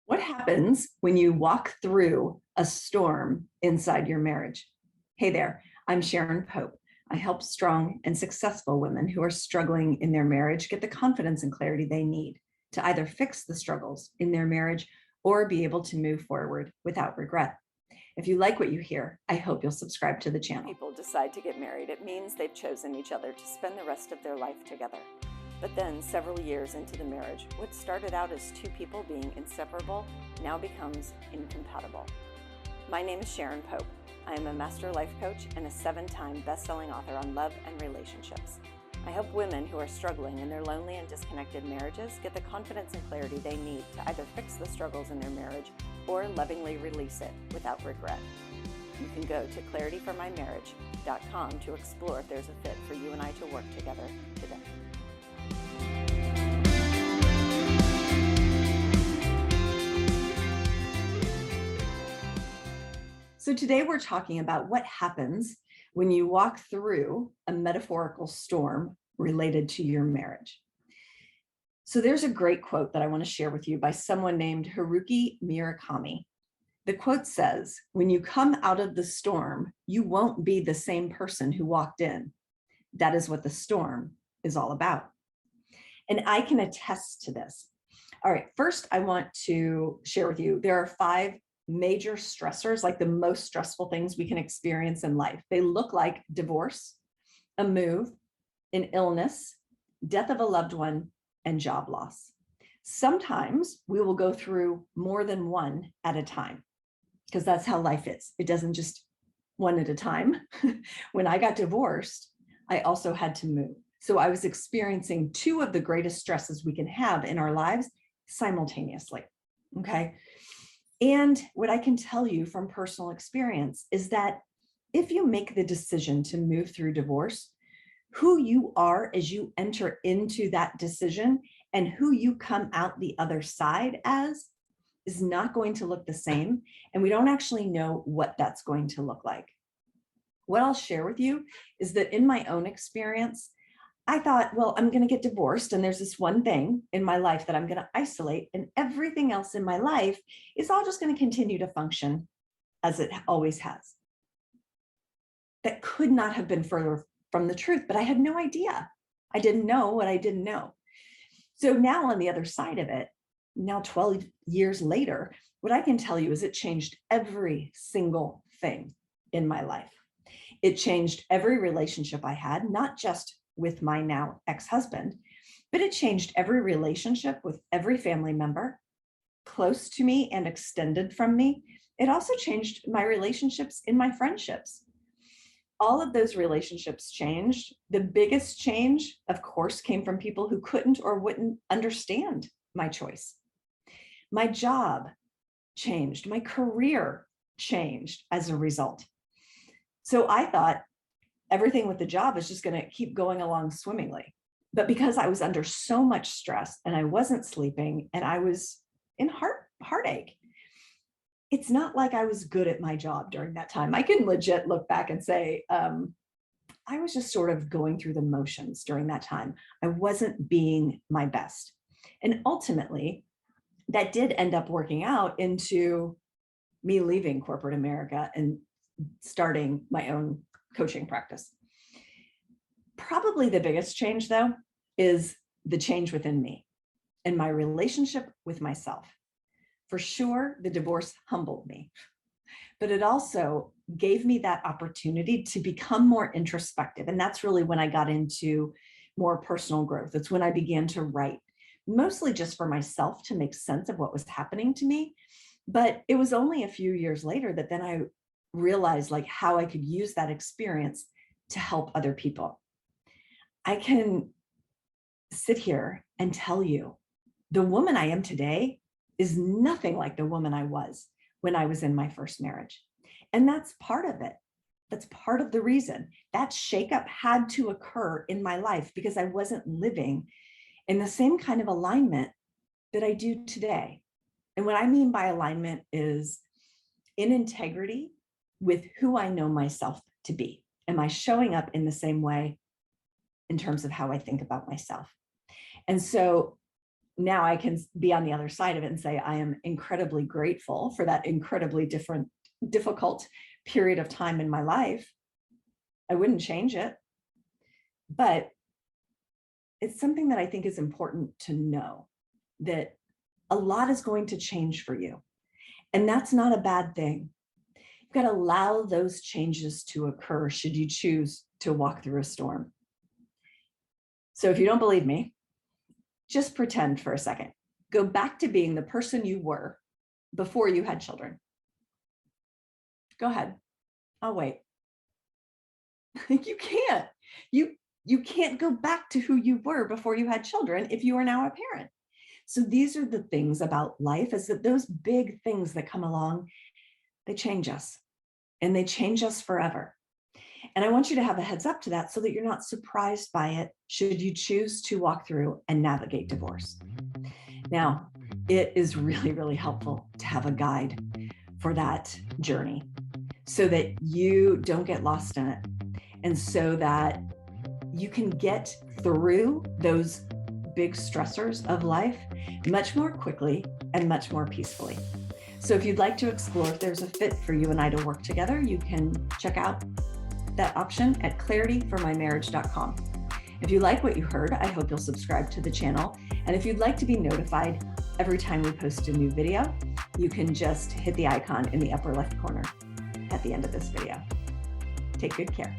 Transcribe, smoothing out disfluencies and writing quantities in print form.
What happens when you walk through a storm inside your marriage? Hey there, I'm Sharon Pope. I help strong and successful women who are struggling in their marriage get the confidence and clarity they need to either fix the struggles in their marriage or be able to move forward without regret. If you like what you hear, I hope you'll subscribe to the channel. People decide to get married, it means they've chosen each other to spend the rest of their life together. But then, several years into the marriage, what started out as two people being inseparable now becomes incompatible. My name is Sharon Pope. I am a master life coach and a 7-time best-selling author on love and relationships. I help women who are struggling in their lonely and disconnected marriages get the confidence and clarity they need to either fix the struggles in their marriage or lovingly release it without regret. You can go to clarityformymarriage.com to explore if there's a fit for you and I to work together today. So today we're talking about what happens when you walk through a metaphorical storm related to your marriage. So there's a great quote that I want to share with you by someone named Haruki Murakami. The quote says, "When you come out of the storm, you won't be the same person who walked in. That is what the storm is all about." And I can attest to this. All right, first I want to share with you, there are 5 major stressors, like the most stressful things we can experience in life. They look like divorce, a move, an illness, death of a loved one, and job loss. Sometimes we will go through more than one at a time because that's how life is. It doesn't just one at a time. When I got divorced, I also had to move. So I was experiencing 2 of the greatest stresses we can have in our lives simultaneously, okay? And what I can tell you from personal experience is that if you make the decision to move through divorce, who you are as you enter into that decision and who you come out the other side as is not going to look the same. And we don't actually know what that's going to look like. What I'll share with you is that in my own experience, I thought, well, I'm going to get divorced and there's this one thing in my life that I'm going to isolate, and everything else in my life is all just going to continue to function as it always has. That could not have been further from the truth, but I had no idea. I didn't know what I didn't know. So now on the other side of it, now 12 years later, what I can tell you is it changed every single thing in my life. It changed every relationship I had, not just with my now ex-husband, but it changed every relationship with every family member close to me and extended from me. It also changed my relationships in my friendships. All of those relationships changed. The biggest change, of course, came from people who couldn't or wouldn't understand my choice. My job changed. My career changed as a result. So I thought everything with the job is just going to keep going along swimmingly. But because I was under so much stress and I wasn't sleeping and I was in heartache, it's not like I was good at my job during that time. I can legit look back and say, I was just sort of going through the motions during that time. I wasn't being my best. And ultimately, that did end up working out into me leaving corporate America and starting my own coaching practice. Probably the biggest change, though, is the change within me and my relationship with myself. For sure, the divorce humbled me, but it also gave me that opportunity to become more introspective. And that's really when I got into more personal growth. It's when I began to write, mostly just for myself to make sense of what was happening to me. But it was only a few years later that then I realized like how I could use that experience to help other people. I can sit here and tell you the woman I am today is nothing like the woman I was when I was in my first marriage. And that's part of it. That's part of the reason that shakeup had to occur in my life, because I wasn't living in the same kind of alignment that I do today. And what I mean by alignment is in integrity with who I know myself to be. Am I showing up in the same way in terms of how I think about myself? And so now I can be on the other side of it and say, I am incredibly grateful for that incredibly difficult period of time in my life. I wouldn't change it, but it's something that I think is important to know, that a lot is going to change for you. And that's not a bad thing. You've got to allow those changes to occur should you choose to walk through a storm. So if you don't believe me, just pretend for a second. Go back to being the person you were before you had children. Go ahead. I'll wait. You can't. You can't go back to who you were before you had children if you are now a parent. So these are the things about life, is that those big things that come along, they change us, and they change us forever. And I want you to have a heads up to that so that you're not surprised by it should you choose to walk through and navigate divorce. Now, it is really, really helpful to have a guide for that journey so that you don't get lost in it, and so that you can get through those big stressors of life much more quickly and much more peacefully. So if you'd like to explore if there's a fit for you and I to work together, you can check out that option at clarityformymarriage.com. If you like what you heard, I hope you'll subscribe to the channel. And if you'd like to be notified every time we post a new video, you can just hit the icon in the upper left corner at the end of this video. Take good care.